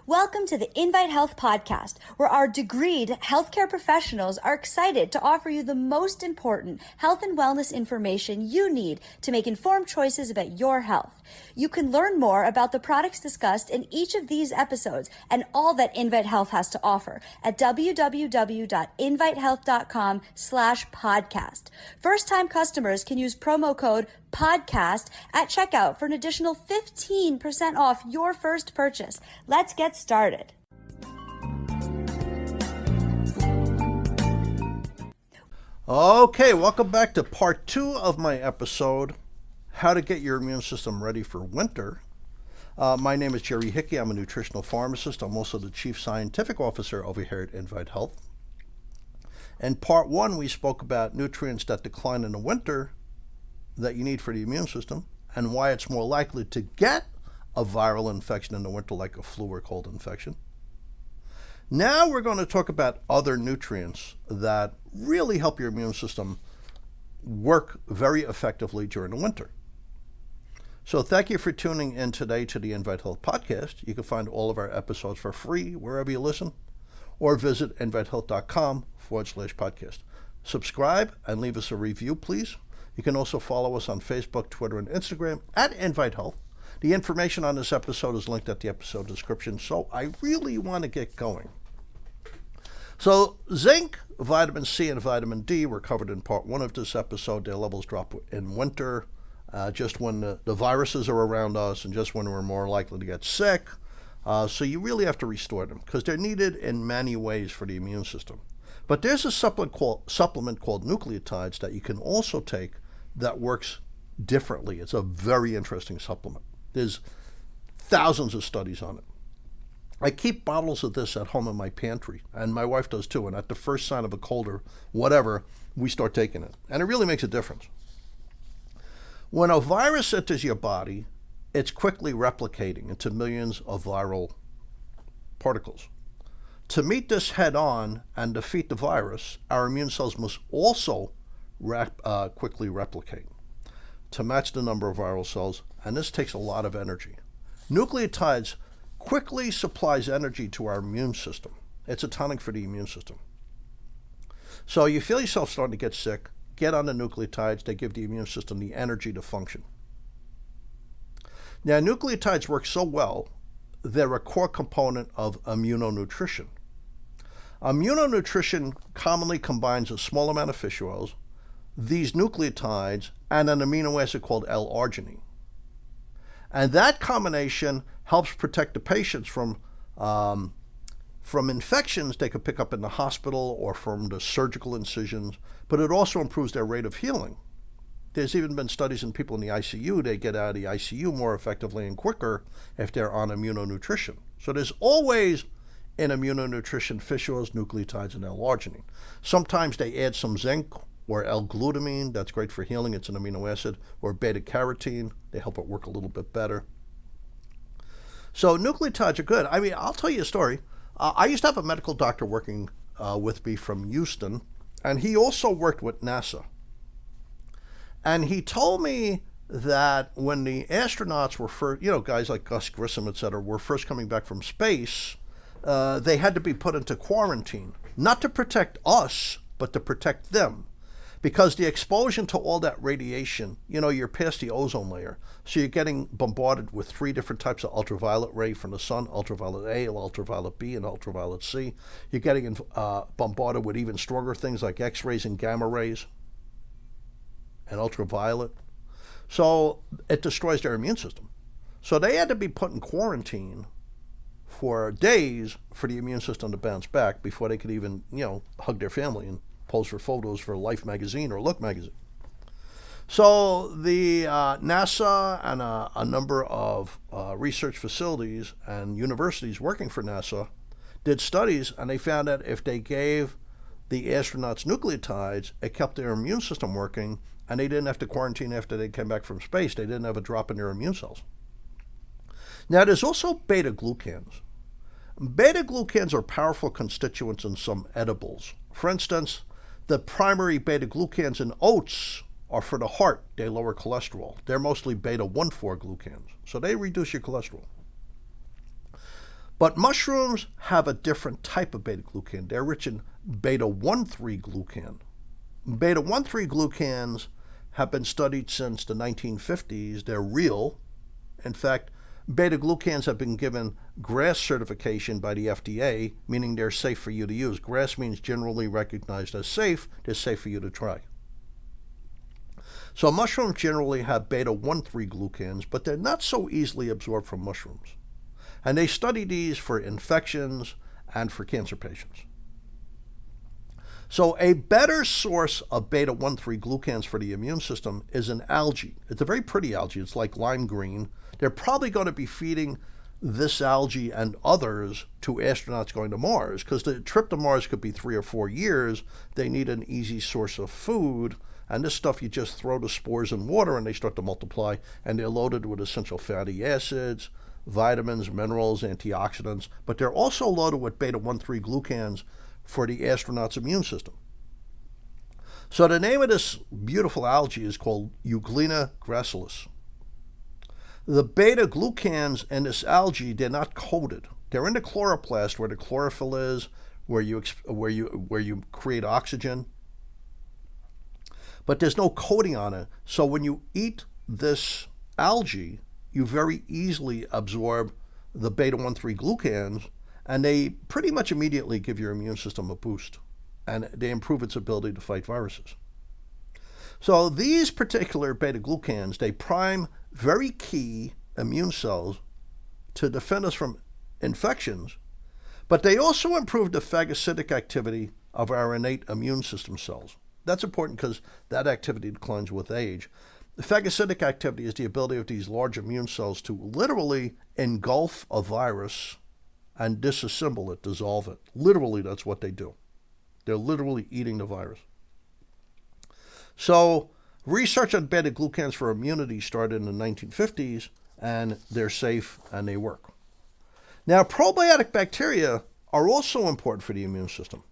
Welcome to the Invite Health podcast, where our degreed healthcare professionals are excited to offer you the most important health and wellness information you need to make informed choices about your health. You can learn more about the products discussed in each of these episodes and all that Invite Health has to offer at www.invitehealth.com/podcast. First-time customers can use promo code podcast at checkout for an additional 15% off your first purchase. Let's get started. Okay, welcome back to part 2 of my episode, How to Get Your Immune System Ready for Winter. My name is Jerry Hickey. I'm a nutritional pharmacist. I'm also the Chief Scientific Officer over here at Invite Health. In part 1, we spoke about nutrients that decline in the winter that you need for the immune system and why it's more likely to get a viral infection in the winter, like a flu or cold infection. Now we're going to talk about other nutrients that really help your immune system work very effectively during the winter. So thank you for tuning in today to the Invite Health podcast. You can find all of our episodes for free wherever you listen, or visit invitehealth.com/podcast. Subscribe and leave us a review, please. You can also follow us on Facebook, Twitter, and Instagram at Invite Health. The information on this episode is linked at the episode description, so I really want to get going. So zinc, vitamin C, and vitamin D were covered in part 1 of this episode. Their levels drop in winter, just when the viruses are around us and just when we're more likely to get sick. So you really have to restore them because they're needed in many ways for the immune system. But there's a supplement called nucleotides that you can also take that works differently. It's a very interesting supplement. There's thousands of studies on it. I keep bottles of this at home in my pantry, and my wife does too, and at the first sign of a cold or whatever, we start taking it. And it really makes a difference. When a virus enters your body, it's quickly replicating into millions of viral particles. To meet this head on and defeat the virus, our immune cells must also quickly replicate to match the number of viral cells, and this takes a lot of energy. Nucleotides quickly supplies energy to our immune system. It's a tonic for the immune system. So you feel yourself starting to get sick, get on the nucleotides. They give the immune system the energy to function. Now, nucleotides work so well, they're a core component of immunonutrition. Immunonutrition commonly combines a small amount of fish oils, these nucleotides, and an amino acid called L-Arginine. And that combination helps protect the patients from infections they could pick up in the hospital or from the surgical incisions, but it also improves their rate of healing. There's even been studies in people in the ICU. They get out of the ICU more effectively and quicker if they're on immunonutrition. So there's always in immunonutrition fish oils, nucleotides, and L-Arginine. Sometimes they add some zinc or L-Glutamine. That's great for healing. It's an amino acid. Or beta-carotene. They help it work a little bit better. So nucleotides are good. I mean, I'll tell you a story. I used to have a medical doctor working with me from Houston, and he also worked with NASA. And he told me that when the astronauts were first, guys like Gus Grissom, et cetera, were first coming back from space, they had to be put into quarantine, not to protect us, but to protect them. Because the exposure to all that radiation, you're past the ozone layer. So you're getting bombarded with 3 different types of ultraviolet ray from the sun, ultraviolet A, ultraviolet B, and ultraviolet C. You're getting bombarded with even stronger things like X-rays and gamma rays and ultraviolet. So it destroys their immune system. So they had to be put in quarantine for days for the immune system to bounce back before they could even, hug their family and pose for photos for Life magazine or Look magazine. So the NASA and a number of research facilities and universities working for NASA did studies, and they found that if they gave the astronauts nucleotides, it kept their immune system working, and they didn't have to quarantine after they came back from space. They didn't have a drop in their immune cells. Now, there's also beta-glucans. Beta-glucans are powerful constituents in some edibles. For instance, the primary beta-glucans in oats are for the heart. They lower cholesterol. They're mostly beta-1,4 glucans, so they reduce your cholesterol. But mushrooms have a different type of beta-glucan. They're rich in beta-1,3-glucan. Beta-1,3-glucans have been studied since the 1950s. They're real. In fact, beta-glucans have been given GRAS certification by the FDA, meaning they're safe for you to use. GRAS means generally recognized as safe. They're safe for you to try. So mushrooms generally have beta-1,3-glucans, but they're not so easily absorbed from mushrooms. And they study these for infections and for cancer patients. So a better source of beta-1,3-glucans for the immune system is an algae. It's a very pretty algae. It's like lime green. They're probably going to be feeding this algae and others to astronauts going to Mars, because the trip to Mars could be 3 or 4 years. They need an easy source of food. And this stuff, you just throw the spores in water and they start to multiply, and they're loaded with essential fatty acids, vitamins, minerals, antioxidants, but they're also loaded with beta-1,3-glucans for the astronaut's immune system. So the name of this beautiful algae is called Euglenogressalis. The beta-glucans in this algae, they're not coated. They're in the chloroplast where the chlorophyll is, where you create oxygen. But there's no coating on it. So when you eat this algae, you very easily absorb the beta-1,3-glucans, and they pretty much immediately give your immune system a boost, and they improve its ability to fight viruses. So these particular beta-glucans, they prime very key immune cells to defend us from infections, but they also improve the phagocytic activity of our innate immune system cells. That's important because that activity declines with age. The phagocytic activity is the ability of these large immune cells to literally engulf a virus and disassemble it, dissolve it. Literally, that's what they do. They're literally eating the virus. So research on beta-glucans for immunity started in the 1950s, and they're safe and they work. Now, probiotic bacteria are also important for the immune system.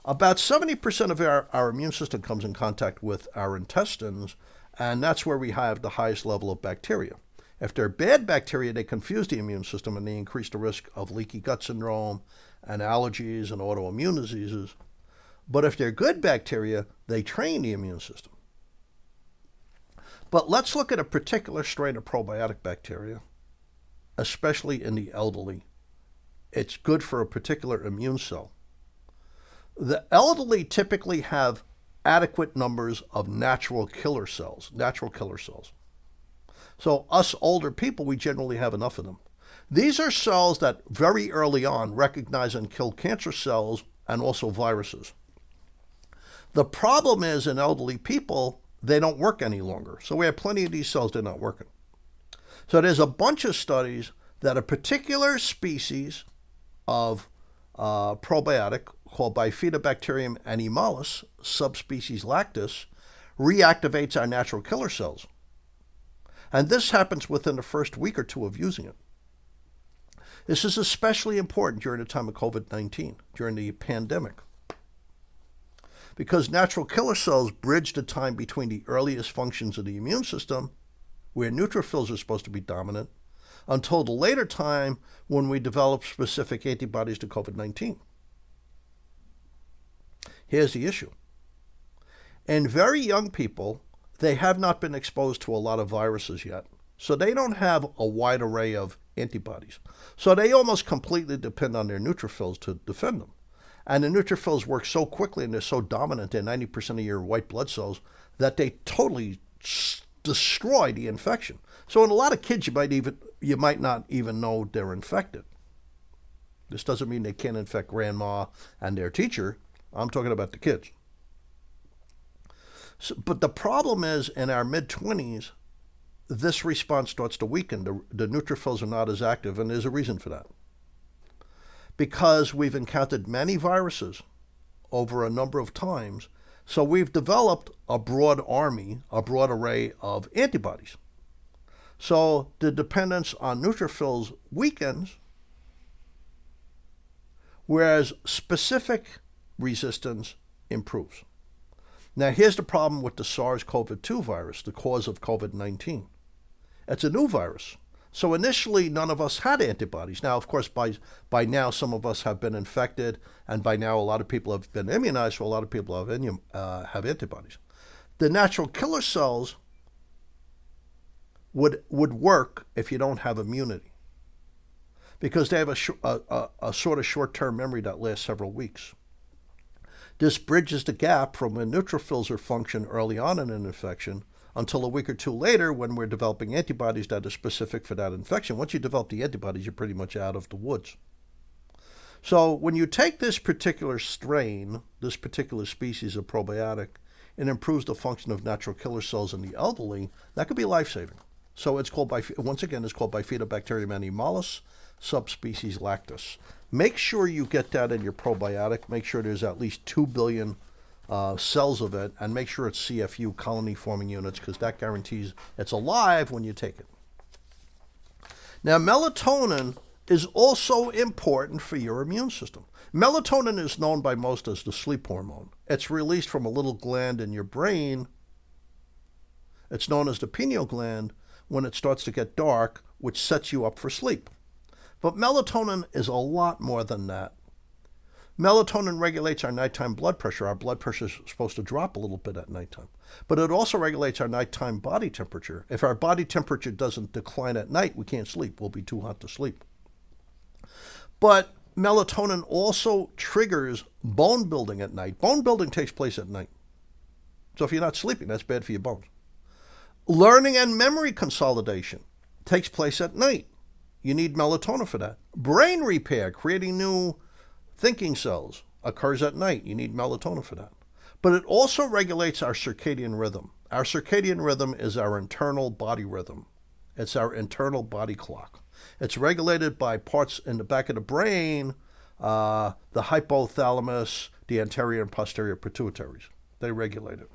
About 70% of our immune system comes in contact with our intestines, and that's where we have the highest level of bacteria. If they're bad bacteria, they confuse the immune system and they increase the risk of leaky gut syndrome and allergies and autoimmune diseases. But if they're good bacteria, they train the immune system. But let's look at a particular strain of probiotic bacteria, especially in the elderly. It's good for a particular immune cell. The elderly typically have adequate numbers of natural killer cells. So us older people, we generally have enough of them. These are cells that very early on recognize and kill cancer cells and also viruses. The problem is in elderly people, they don't work any longer. So we have plenty of these cells that are not working. So there's a bunch of studies that a particular species of probiotic called Bifidobacterium animalis, subspecies lactis, reactivates our natural killer cells. And this happens within the first week or two of using it. This is especially important during the time of COVID-19, during the pandemic, because natural killer cells bridge the time between the earliest functions of the immune system, where neutrophils are supposed to be dominant, until the later time when we develop specific antibodies to COVID-19. Here's the issue. In very young people, they have not been exposed to a lot of viruses yet, so they don't have a wide array of antibodies. So they almost completely depend on their neutrophils to defend them. And the neutrophils work so quickly and they're so dominant, they're 90% of your white blood cells, that they totally destroy the infection. So in a lot of kids, you might not even know they're infected. This doesn't mean they can't infect grandma and their teacher. I'm talking about the kids. So, but the problem is in our mid-20s, this response starts to weaken. The neutrophils are not as active, and there's a reason for that. Because we've encountered many viruses over a number of times, so we've developed a broad army, a broad array of antibodies. So the dependence on neutrophils weakens, whereas specific resistance improves. Now, here's the problem with the SARS-CoV-2 virus, the cause of COVID-19. It's a new virus. So initially, none of us had antibodies. Now, of course, by now, some of us have been infected, and by now, a lot of people have been immunized, so a lot of people have antibodies. The natural killer cells would work if you don't have immunity, because they have a sort of short-term memory that lasts several weeks. This bridges the gap from when neutrophils are function early on in an infection until a week or two later when we're developing antibodies that are specific for that infection. Once you develop the antibodies, you're pretty much out of the woods. So when you take this particular strain, this particular species of probiotic, it improves the function of natural killer cells in the elderly, that could be life-saving. So it's called, once again, it's called Bifidobacterium animalis, subspecies lactis. Make sure you get that in your probiotic. Make sure there's at least 2 billion cells of it, and make sure it's CFU, colony-forming units, because that guarantees it's alive when you take it. Now, melatonin is also important for your immune system. Melatonin is known by most as the sleep hormone. It's released from a little gland in your brain. It's known as the pineal gland when it starts to get dark, which sets you up for sleep. But melatonin is a lot more than that. Melatonin regulates our nighttime blood pressure. Our blood pressure is supposed to drop a little bit at nighttime. But it also regulates our nighttime body temperature. If our body temperature doesn't decline at night, we can't sleep. We'll be too hot to sleep. But melatonin also triggers bone building at night. Bone building takes place at night. So if you're not sleeping, that's bad for your bones. Learning and memory consolidation takes place at night. You need melatonin for that. Brain repair, creating new thinking cells, occurs at night. You need melatonin for that. But it also regulates our circadian rhythm. Our circadian rhythm is our internal body rhythm. It's our internal body clock. It's regulated by parts in the back of the brain, the hypothalamus, the anterior and posterior pituitaries. They regulate it.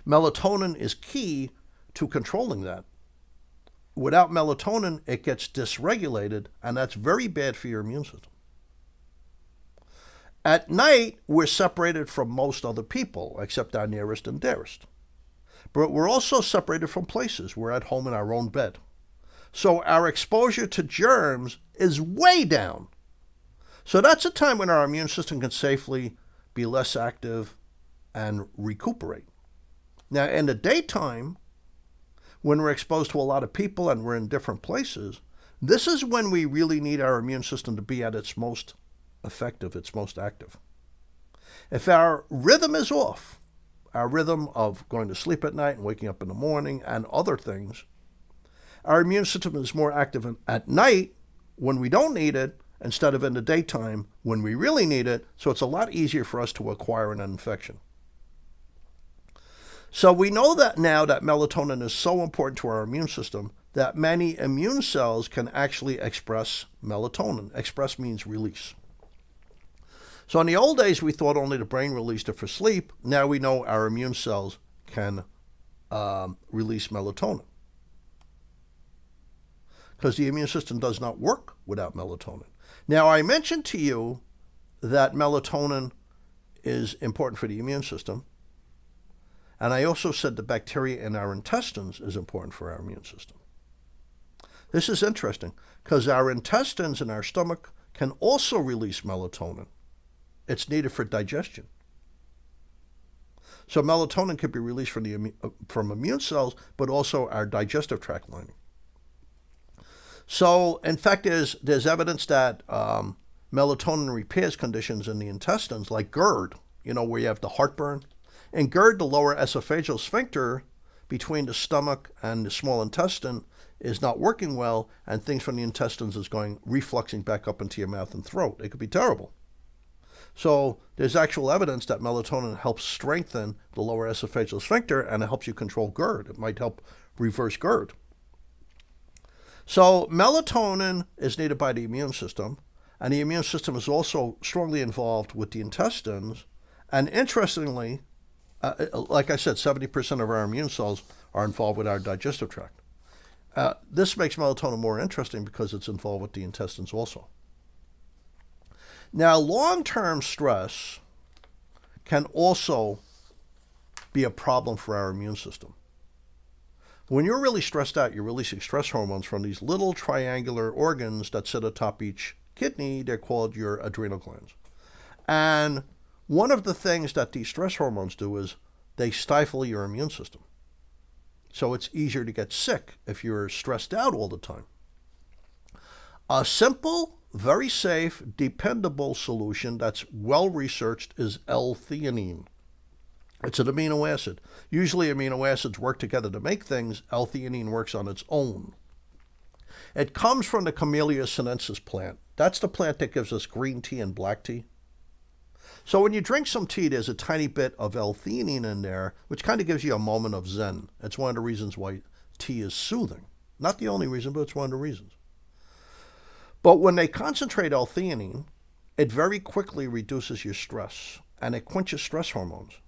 Melatonin is key to controlling that. Without melatonin, it gets dysregulated, and that's very bad for your immune system. At night, we're separated from most other people, except our nearest and dearest. But we're also separated from places. We're at home in our own bed. So our exposure to germs is way down. So that's a time when our immune system can safely be less active and recuperate. Now, in the daytime, when we're exposed to a lot of people and we're in different places, this is when we really need our immune system to be at its most effective, its most active. If our rhythm is off, our rhythm of going to sleep at night and waking up in the morning and other things, our immune system is more active at night when we don't need it instead of in the daytime when we really need it, so it's a lot easier for us to acquire an infection. So we know that now that melatonin is so important to our immune system that many immune cells can actually express melatonin. Express means release. So in the old days, we thought only the brain released it for sleep. Now we know our immune cells can release melatonin, because the immune system does not work without melatonin. Now, I mentioned to you that melatonin is important for the immune system, and I also said the bacteria in our intestines is important for our immune system. This is interesting, because our intestines and our stomach can also release melatonin. It's needed for digestion. So melatonin can be released from immune cells, but also our digestive tract lining. So, in fact, there's evidence that melatonin repairs conditions in the intestines, like GERD, where you have the heartburn. In GERD, the lower esophageal sphincter between the stomach and the small intestine is not working well, and things from the intestines is refluxing back up into your mouth and throat. It could be terrible. So there's actual evidence that melatonin helps strengthen the lower esophageal sphincter, and it helps you control GERD. It might help reverse GERD. So melatonin is needed by the immune system, and the immune system is also strongly involved with the intestines. And interestingly, like I said, 70% of our immune cells are involved with our digestive tract. This makes melatonin more interesting because it's involved with the intestines also. Now, long-term stress can also be a problem for our immune system. When you're really stressed out, you're releasing stress hormones from these little triangular organs that sit atop each kidney. They're called your adrenal glands. And one of the things that these stress hormones do is they stifle your immune system. So it's easier to get sick if you're stressed out all the time. A simple, very safe, dependable solution that's well researched is L-Theanine. It's an amino acid. Usually amino acids work together to make things. L-Theanine works on its own. It comes from the Camellia sinensis plant. That's the plant that gives us green tea and black tea. So when you drink some tea, there's a tiny bit of L-Theanine in there, which kind of gives you a moment of zen. It's one of the reasons why tea is soothing. Not the only reason, but it's one of the reasons. But when they concentrate L-Theanine, it very quickly reduces your stress, and it quenches stress hormones.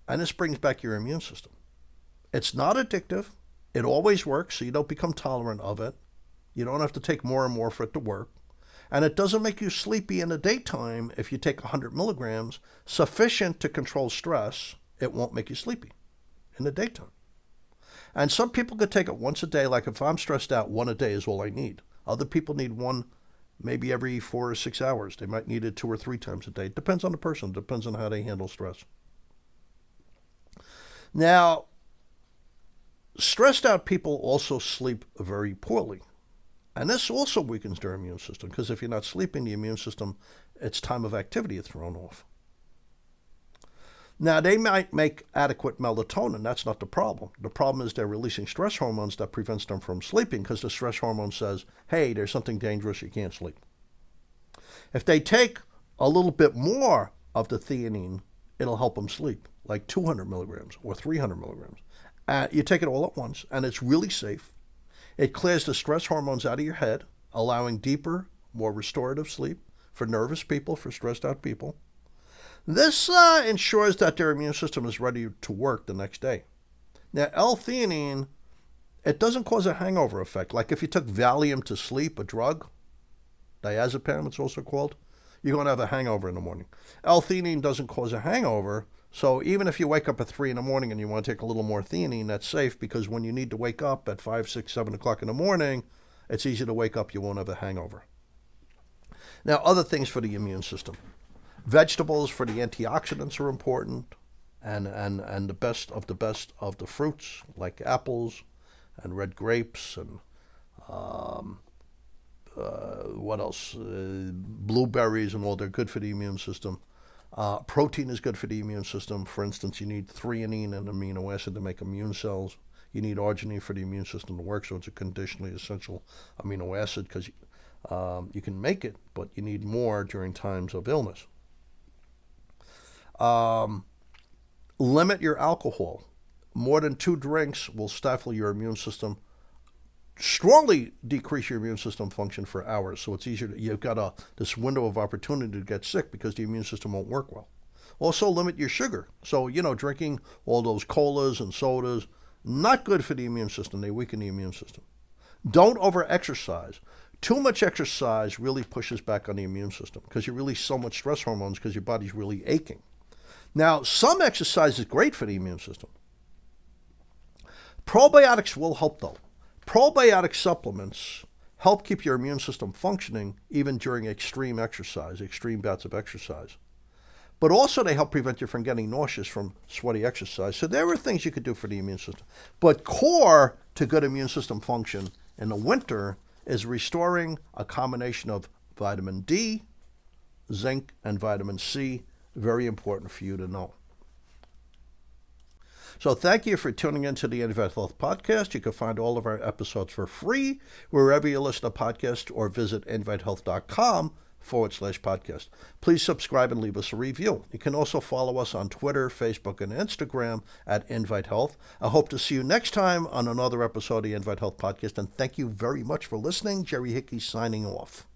And this brings back your immune system. It's not addictive. It always works, so you don't become tolerant of it. You don't have to take more and more for it to work. And it doesn't make you sleepy in the daytime if you take 100 milligrams, sufficient to control stress. It won't make you sleepy in the daytime. And some people could take it once a day, like if I'm stressed out, one a day is all I need. Other people need one maybe every 4 or 6 hours. They might need it 2 or 3 times a day. It depends on the person. It depends on how they handle stress. Now, stressed out people also sleep very poorly. And this also weakens their immune system, because if you're not sleeping, the immune system, its time of activity is thrown off. Now, they might make adequate melatonin. That's not the problem. The problem is they're releasing stress hormones that prevents them from sleeping, because the stress hormone says, hey, there's something dangerous, you can't sleep. If they take a little bit more of the theanine, it'll help them sleep, like 200 milligrams or 300 milligrams. You take it all at once, and it's really safe. It clears the stress hormones out of your head, allowing deeper, more restorative sleep for nervous people, for stressed out people. This ensures that their immune system is ready to work the next day. Now, L-Theanine, it doesn't cause a hangover effect. Like if you took Valium to sleep, a drug, diazepam it's also called, you're going to have a hangover in the morning. L-Theanine doesn't cause a hangover, so even if you wake up at 3 in the morning and you want to take a little more theanine, that's safe, because when you need to wake up at 5, 6, 7 o'clock in the morning, it's easy to wake up, you won't have a hangover. Now, other things for the immune system. Vegetables for the antioxidants are important, and the best of the fruits, like apples and red grapes and what else? Blueberries and all, they're good for the immune system. Protein is good for the immune system. For instance, you need threonine, an amino acid, to make immune cells. You need arginine for the immune system to work, so it's a conditionally essential amino acid, because you can make it, but you need more during times of illness. Limit your alcohol. More than 2 drinks will stifle your immune system, strongly decrease your immune system function for hours. So it's easier you've got this window of opportunity to get sick because the immune system won't work well. Also, limit your sugar. So, drinking all those colas and sodas, not good for the immune system. They weaken the immune system. Don't over-exercise. Too much exercise really pushes back on the immune system, because you release so much stress hormones because your body's really aching. Now, some exercise is great for the immune system. Probiotics will help, though. Probiotic supplements help keep your immune system functioning even during extreme bouts of exercise. But also they help prevent you from getting nauseous from sweaty exercise. So there are things you could do for the immune system. But core to good immune system function in the winter is restoring a combination of vitamin D, zinc, and vitamin C. Very important for you to know. So thank you for tuning into the Untitled Health Podcast. You can find all of our episodes for free wherever you listen to podcasts, or visit invitehealth.com/podcast. Please subscribe and leave us a review. You can also follow us on Twitter, Facebook, and Instagram at Invite Health. I hope to see you next time on another episode of the Invite Health Podcast, and thank you very much for listening. Jerry Hickey signing off.